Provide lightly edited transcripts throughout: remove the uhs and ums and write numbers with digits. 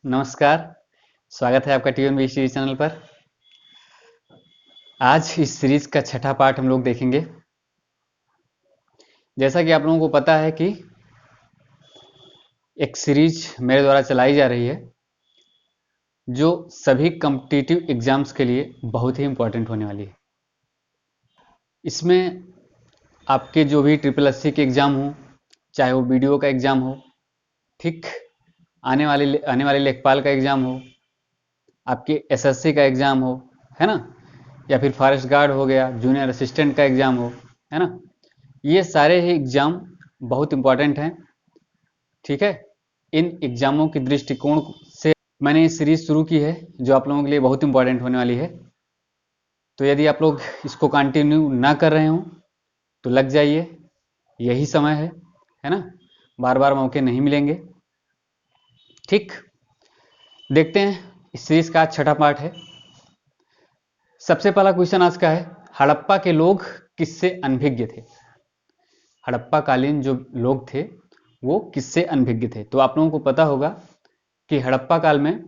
नमस्कार, स्वागत है आपका टीएन सीरीज चैनल पर। आज इस सीरीज का छठा पार्ट हम लोग देखेंगे। जैसा कि आप लोगों को पता है कि एक सीरीज मेरे द्वारा चलाई जा रही है जो सभी कॉम्पिटिटिव एग्जाम्स के लिए बहुत ही इम्पोर्टेंट होने वाली है। इसमें आपके जो भी SSC के एग्ज़ाम हो, चाहे वो BDO का एग्ज़ाम हो, ठीक, आने वाले लेखपाल का एग्ज़ाम हो, आपके SSC का एग्ज़ाम हो, है ना, या फिर फॉरेस्ट गार्ड हो गया, जूनियर असिस्टेंट का एग्ज़ाम हो, है ना, ये सारे ही एग्ज़ाम बहुत इम्पॉर्टेंट हैं। ठीक है, इन एग्ज़ामों के दृष्टिकोण से मैंने ये सीरीज शुरू की है जो आप लोगों के लिए बहुत इम्पॉर्टेंट होने वाली है। तो यदि आप लोग इसको कंटिन्यू ना कर रहे हो तो लग जाइए, यही समय है ना, बार बार मौके नहीं मिलेंगे। ठीक, देखते हैं इस सीरीज का छठा पार्ट है। सबसे पहला क्वेश्चन आज का है, हड़प्पा के लोग किससे अनभिज्ञ थे? हड़प्पा कालीन जो लोग थे वो किससे अनभिज्ञ थे? तो आप लोगों को पता होगा कि हड़प्पा काल में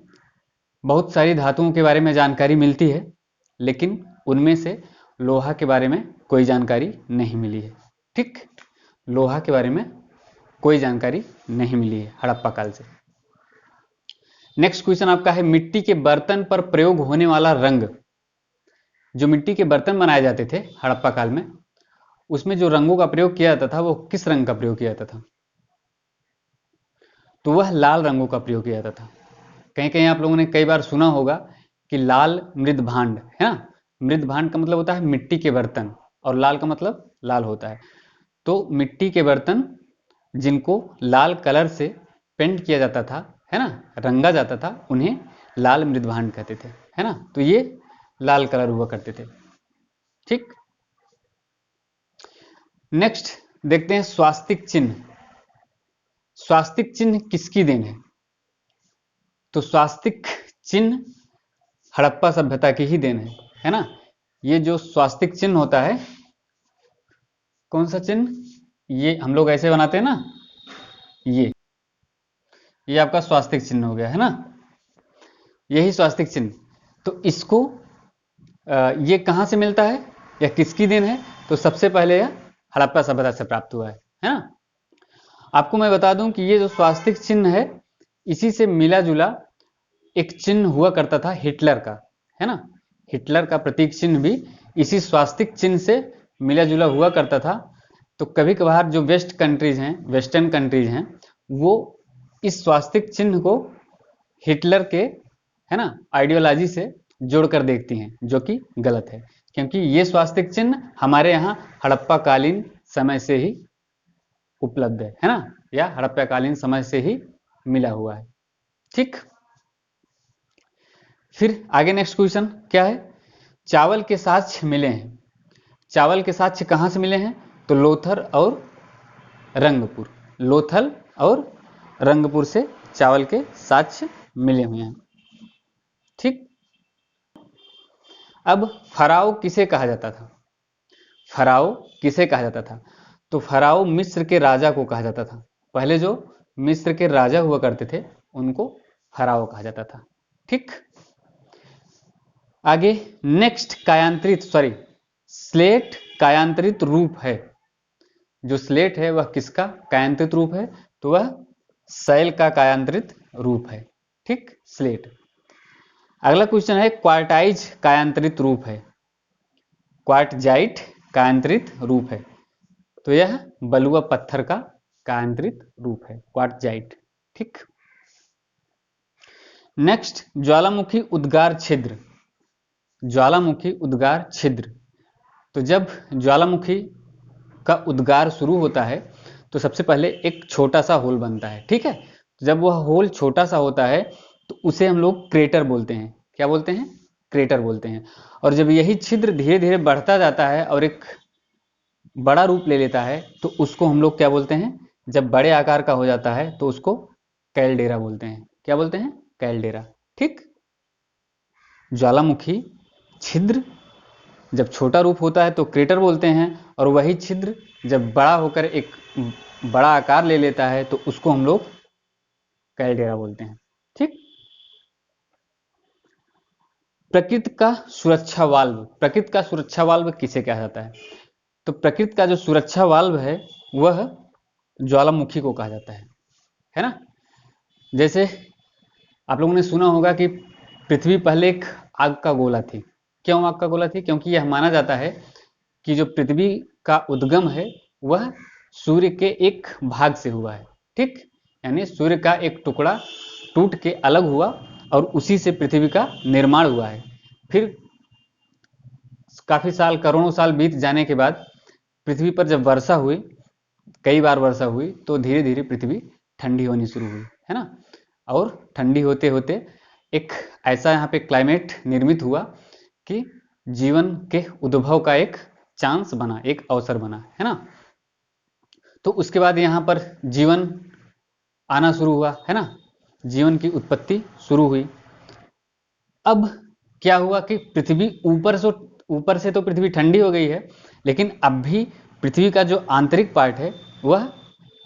बहुत सारी धातुओं के बारे में जानकारी मिलती है, लेकिन उनमें से लोहा के बारे में कोई जानकारी नहीं मिली है। ठीक, लोहा के बारे में कोई जानकारी नहीं मिली है हड़प्पा काल से। नेक्स्ट क्वेश्चन आपका है, मिट्टी के बर्तन पर प्रयोग होने वाला रंग। जो मिट्टी के बर्तन बनाए जाते थे हड़प्पा काल में, उसमें जो रंगों का प्रयोग किया जाता था वो किस रंग का प्रयोग किया जाता था? तो वह लाल रंगों का प्रयोग किया जाता था। कहीं कहीं आप लोगों ने कई बार सुना होगा कि लाल मृदभांड, है ना, मृदभांड का मतलब होता है मिट्टी के बर्तन और लाल का मतलब लाल होता है। तो मिट्टी के बर्तन जिनको लाल कलर से पेंट किया जाता था, है ना, रंगा जाता था, उन्हें लाल मृदभांड कहते थे, है ना। तो ये लाल कलर हुआ करते थे। ठीक, नेक्स्ट देखते हैं स्वास्तिक चिन्ह। स्वास्तिक चिन्ह किसकी देन है? तो स्वास्तिक चिन्ह हड़प्पा सभ्यता की ही देन है ना। ये जो स्वास्तिक चिन्ह होता है, कौन सा चिन्ह, ये हम लोग ऐसे बनाते हैं ना, ये आपका स्वास्तिक चिन्ह हो गया, है ना, यही स्वास्तिक चिन्ह। तो इसको ये कहां से मिलता है या किसकी देन है? तो सबसे पहले यह हड़प्पा सभ्यता से प्राप्त हुआ है ना। आपको मैं बता दूं कि ये जो स्वास्तिक चिन्ह है, इसी से मिला जुला एक चिन्ह हुआ करता था हिटलर का, है ना। हिटलर का प्रतीक चिन्ह भी इसी स्वास्तिक चिन्ह से मिला जुला हुआ करता था। तो कभी कभार जो वेस्टर्न कंट्रीज हैं, वो इस स्वास्तिक चिन्ह को हिटलर के, है ना, आइडियोलॉजी से जोड़कर देखती हैं, जो कि गलत है, क्योंकि ये स्वास्तिक चिन्ह हमारे यहाँ हड़प्पा कालीन समय से ही उपलब्ध है ना, या हड़प्पा कालीन समय से ही मिला हुआ है। ठीक, फिर आगे नेक्स्ट क्वेश्चन क्या है, चावल के साक्ष्य मिले हैं। चावल के साक्ष्य कहां से मिले हैं? तो लोथल और रंगपुर से चावल के साक्ष्य मिले हुए हैं। ठीक, अब फराओ किसे कहा जाता था? फराओ किसे कहा जाता था? तो फराओ मिस्र के राजा को कहा जाता था। पहले जो मिस्र के राजा हुआ करते थे उनको फराओ कहा जाता था। ठीक, आगे नेक्स्ट स्लेट कायांतरित रूप है। जो स्लेट है वह किसका कायांतरित रूप है? तो वह शैल का कायांतरित रूप है। ठीक, स्लेट। अगला क्वेश्चन है, क्वार्टाइज कायांतरित रूप है। क्वार्टजाइट कायांतरित रूप है। तो यह बलुआ पत्थर का कायांतरित रूप है, क्वार्टजाइट। ठीक, नेक्स्ट ज्वालामुखी उद्गार छिद्र। ज्वालामुखी उद्गार छिद्र, तो जब ज्वालामुखी का उद्गार शुरू होता है तो सबसे पहले एक छोटा सा होल बनता है। ठीक है, जब वह होल छोटा सा होता है तो उसे हम लोग क्रेटर बोलते हैं। क्या बोलते हैं? क्रेटर बोलते हैं। और जब यही छिद्र धीरे धीरे बढ़ता जाता है और एक बड़ा रूप ले लेता है तो उसको हम लोग क्या बोलते हैं? जब बड़े आकार का हो जाता है तो उसको कैलडेरा बोलते हैं। क्या बोलते हैं? कैलडेरा। ठीक, ज्वालामुखी छिद्र जब छोटा रूप होता है तो क्रेटर बोलते हैं, और वही छिद्र जब बड़ा होकर एक बड़ा आकार ले लेता है तो उसको हम लोग कैलडेरा बोलते हैं। ठीक, प्रकृति का सुरक्षा वाल्व, प्रकृति का सुरक्षा वाल्व किसे कहा जाता है? तो प्रकृति का जो सुरक्षा वाल्व है वह ज्वालामुखी को कहा जाता है ना। जैसे आप लोगों ने सुना होगा कि पृथ्वी पहले एक आग का गोला थी। क्यों आग का गोला थी? क्योंकि यह माना जाता है कि जो पृथ्वी का उद्गम है वह सूर्य के एक भाग से हुआ है, ठीक, यानी सूर्य का एक टुकड़ा टूट के अलग हुआ और उसी से पृथ्वी का निर्माण हुआ है। फिर काफी साल, करोड़ों साल बीत जाने के बाद पृथ्वी पर जब वर्षा हुई, कई बार वर्षा हुई, तो धीरे धीरे पृथ्वी ठंडी होनी शुरू हुई, है ना। और ठंडी होते होते एक ऐसा यहाँ पे क्लाइमेट निर्मित हुआ कि जीवन के उद्भव का एक चांस बना, एक अवसर बना, है ना। तो उसके बाद यहाँ पर जीवन आना शुरू हुआ, है ना, जीवन की उत्पत्ति शुरू हुई। अब क्या हुआ कि पृथ्वी ऊपर से तो पृथ्वी ठंडी हो गई है, लेकिन अब भी पृथ्वी का जो आंतरिक पार्ट है वह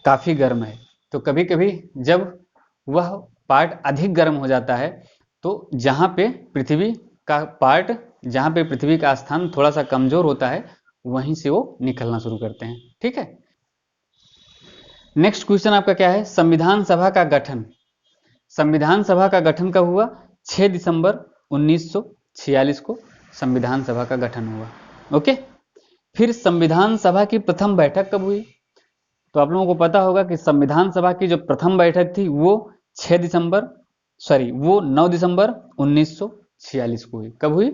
काफी गर्म है। तो कभी कभी जब वह पार्ट अधिक गर्म हो जाता है तो जहां पे पृथ्वी का पार्ट, जहां पे पृथ्वी का स्थान थोड़ा सा कमजोर होता है, वहीं से वो निकलना शुरू करते हैं, ठीक है। नेक्स्ट क्वेश्चन आपका क्या है? संविधान सभा का गठन। संविधान सभा का गठन कब हुआ? 6 दिसंबर 1946 को संविधान सभा का गठन हुआ, ओके। फिर संविधान सभा की प्रथम बैठक कब हुई? तो आप लोगों को पता होगा कि संविधान सभा की जो प्रथम बैठक थी वो 9 दिसंबर 1946 को हुई। कब हुई?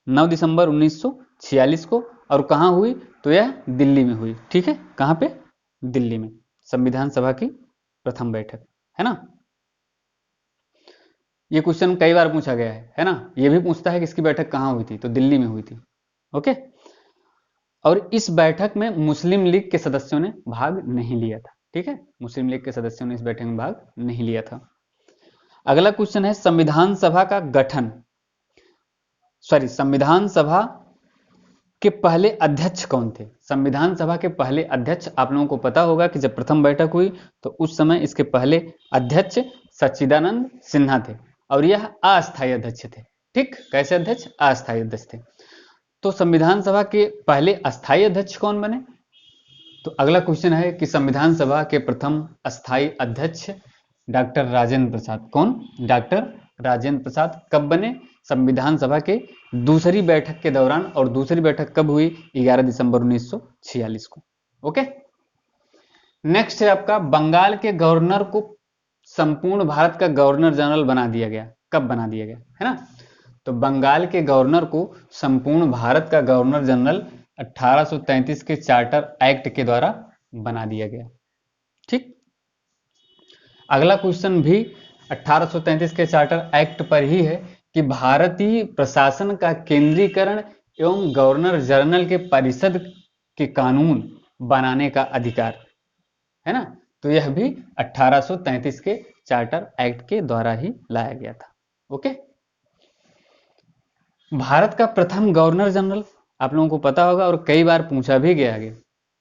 9 दिसंबर 1946 को। और कहां हुई? तो यह दिल्ली में हुई, ठीक है। कहां पे? दिल्ली में संविधान सभा की प्रथम बैठक, है ना। ये क्वेश्चन कई बार पूछा गया है ना। ये भी पूछता है कि इसकी बैठक कहां हुई थी? तो दिल्ली में हुई थी, ओके। और इस बैठक में मुस्लिम लीग के सदस्यों ने भाग नहीं लिया था, ठीक है। मुस्लिम लीग के सदस्यों ने इस बैठक में भाग नहीं लिया था। अगला क्वेश्चन है संविधान सभा का गठन, संविधान सभा के पहले अध्यक्ष कौन थे? संविधान सभा के पहले अध्यक्ष आप लोगों को पता होगा कि जब प्रथम बैठक हुई तो उस समय इसके पहले अध्यक्ष सच्चिदानंद सिन्हा थे और यह अस्थायी अध्यक्ष थे, ठीक। कैसे अध्यक्ष? अस्थायी अध्यक्ष थे। तो संविधान सभा के पहले अस्थायी अध्यक्ष कौन बने? तो अगला क्वेश्चन है कि संविधान सभा के प्रथम अस्थायी अध्यक्ष डॉक्टर राजेंद्र प्रसाद। कौन? डॉक्टर राजेंद्र प्रसाद। कब बने? संविधान सभा के दूसरी बैठक के दौरान। और दूसरी बैठक कब हुई? 11 दिसंबर 1946 को, ओके। नेक्स्ट है आपका बंगाल के गवर्नर को संपूर्ण भारत का गवर्नर जनरल बना दिया गया। कब बना दिया गया, है ना। तो बंगाल के गवर्नर को संपूर्ण भारत का गवर्नर जनरल 1833 के चार्टर एक्ट के द्वारा बना दिया गया, ठीक। अगला क्वेश्चन भी 1833 के चार्टर एक्ट पर ही है कि भारतीय प्रशासन का केंद्रीकरण एवं गवर्नर जनरल के परिषद के कानून बनाने का अधिकार, है ना। तो यह भी 1833 के चार्टर एक्ट के द्वारा ही लाया गया था, ओके। भारत का प्रथम गवर्नर जनरल आप लोगों को पता होगा और कई बार पूछा भी गया है,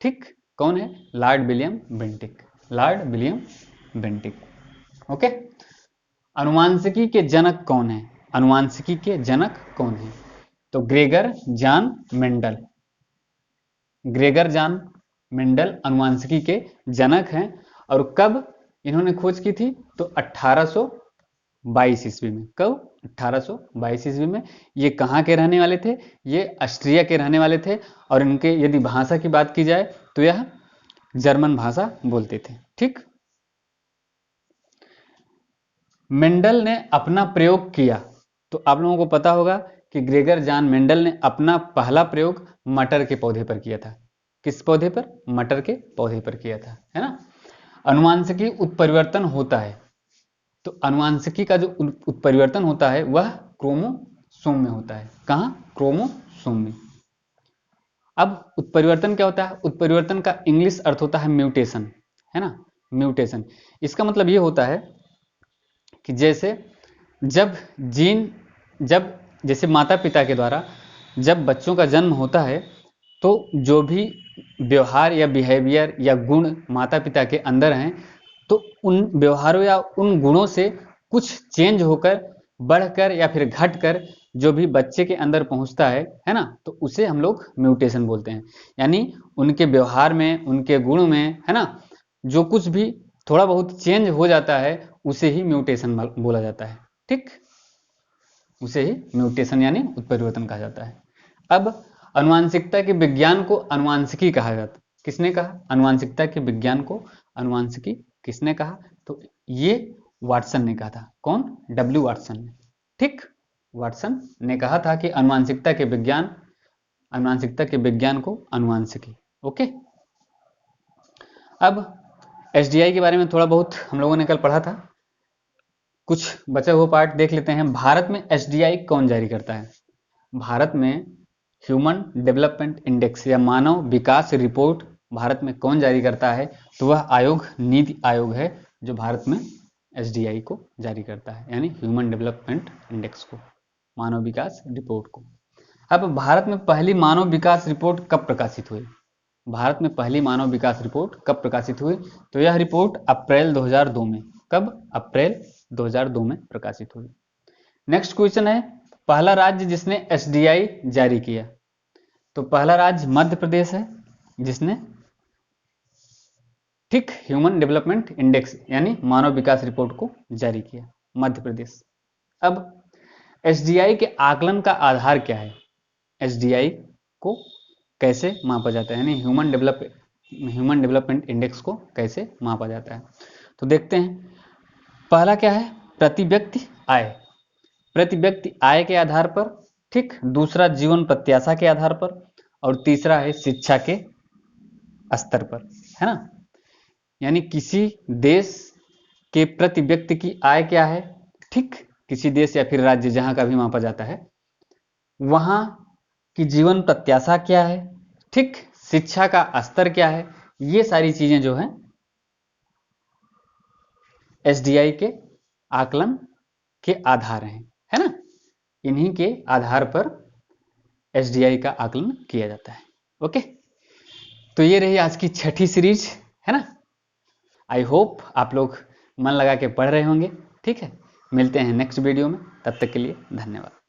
ठीक। कौन है? Lord William Bentinck. Lord William Bentinck, okay. अनुवांशिकी के जनक कौन है? अनुवांशिकी के जनक कौन है? तो Gregor John Mendel. Gregor John Mendel अनुवांशिकी के जनक हैं। और कब इन्होंने खोज की थी? तो 1822 ईस्वी में। कब? 1822 ईस्वी में। ये कहाँ के रहने वाले थे? ये ऑस्ट्रिया के रहने वाले थे। और इनके यदि भाषा की बात की जाए तो यह जर्मन भाषा बोलते थे, ठीक। मेंडल ने अपना प्रयोग किया, तो आप लोगों को पता होगा कि ग्रेगर जॉन मेंडल ने अपना पहला प्रयोग मटर के पौधे पर किया था। किस पौधे पर? मटर के पौधे पर किया था, है ना। अनुवांशिकी उत्परिवर्तन होता है, तो अनुवांशिकी का जो उत्परिवर्तन होता है वह क्रोमोसोम में होता है। कहां? क्रोमोसोम में। अब उत्परिवर्तन क्या होता है? उत्परिवर्तन का इंग्लिश अर्थ होता है म्यूटेशन, है ना। म्यूटेशन इसका मतलब ये होता है कि जैसे जैसे माता पिता के द्वारा जब बच्चों का जन्म होता है तो जो भी व्यवहार या बिहेवियर या गुण माता पिता के अंदर हैं, तो उन व्यवहारों या उन गुणों से कुछ चेंज होकर, बढ़कर या फिर घटकर जो भी बच्चे के अंदर पहुंचता है ना, तो उसे हम लोग म्यूटेशन बोलते हैं। यानी उनके व्यवहार में, उनके गुण में, है ना, जो कुछ भी थोड़ा बहुत चेंज हो जाता है उसे ही म्यूटेशन बोला जाता है। ठीक, उसे ही म्यूटेशन यानी उत्परिवर्तन कहा जाता है। अब अनुवांशिकता के विज्ञान को अनुवांशिकी कहा जाता है। किसने कहा? अनुवांशिकता के विज्ञान को अनुवांशिकी किसने कहा? तो ये वाटसन ने कहा था। कौन? डब्ल्यू वाटसन ने। ठीक, वाटसन ने कहा था कि अनुवांशिकता के विज्ञान को अनुवांशिकी। ओके, अब एसडीआई के बारे में थोड़ा बहुत हम लोगों ने कल पढ़ा था, कुछ बचा हुआ पार्ट देख लेते हैं। भारत में एसडीआई कौन जारी करता है? भारत में ह्यूमन डेवलपमेंट इंडेक्स या मानव विकास रिपोर्ट भारत में कौन जारी करता है? तो वह आयोग नीति आयोग है जो भारत में एसडीआई को जारी करता है, यानी ह्यूमन डेवलपमेंट इंडेक्स को, मानव विकास रिपोर्ट को। अब भारत में पहली मानव विकास रिपोर्ट कब प्रकाशित हुई? भारत में पहली मानव विकास रिपोर्ट कब प्रकाशित हुई? तो यह रिपोर्ट अप्रैल 2002 में। कब? अप्रैल 2002 में प्रकाशित हुई। नेक्स्ट क्वेश्चन है, पहला राज्य जिसने एसडीआई जारी किया? तो पहला राज्य मध्य प्रदेश है जिसने, ठीक, ह्यूमन डेवलपमेंट इंडेक्स यानी मानव विकास रिपोर्ट को जारी किया, मध्य प्रदेश। अब एसडीआई के आकलन का आधार क्या है? एसडीआई को कैसे मापा जाता है, यानी ह्यूमन डेवलपमेंट इंडेक्स को कैसे मापा जाता है? तो देखते हैं। पहला क्या है? प्रति व्यक्ति आय। प्रति व्यक्ति आय के आधार पर, ठीक। दूसरा जीवन प्रत्याशा के आधार पर, और तीसरा है शिक्षा के स्तर पर, है ना। यानी किसी देश के प्रति व्यक्ति की आय क्या है, ठीक, किसी देश या फिर राज्य जहां का भी मापा जाता है, वहां की जीवन प्रत्याशा क्या है, ठीक, शिक्षा का स्तर क्या है, ये सारी चीजें जो है एसडीआई के आकलन के आधार हैं, है ना। इन्हीं के आधार पर एसडीआई का आकलन किया जाता है। ओके, तो ये रही आज की छठी सीरीज, है ना। आई होप आप लोग मन लगा के पढ़ रहे होंगे। ठीक है, मिलते हैं नेक्स्ट वीडियो में, तब तक के लिए धन्यवाद।